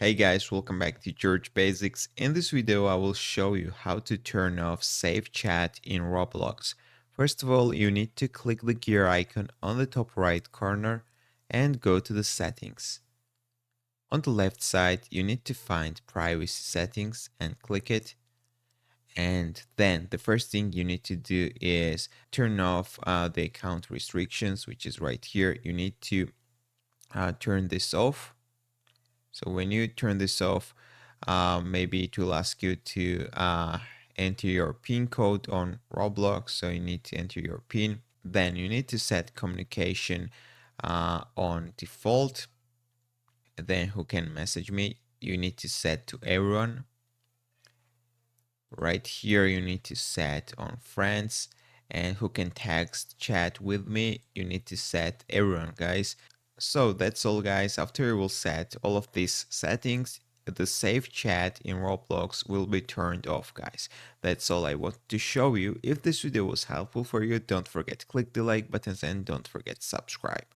Hey guys, welcome back to George Basics. In this video, I will show you how to turn off Save Chat in Roblox. First of all, you need to click the gear icon on the top right corner and go to the settings. On the left side, you need to find privacy settings and click it. And then the first thing you need to do is turn off the account restrictions, which is right here. You need to turn this off. So when you turn this off, maybe it will ask you to enter your PIN code on Roblox. So you need to enter your PIN. Then you need to set communication on default. Then who can message me? You need to set to everyone. Right here, you need to set on friends, and who can text chat with me. You need to set everyone, guys. So that's all, guys. After you will set all of these settings, the save chat in Roblox will be turned off, guys. That's all I want to show you. If this video was helpful for you, don't forget to click the like buttons and don't forget to subscribe.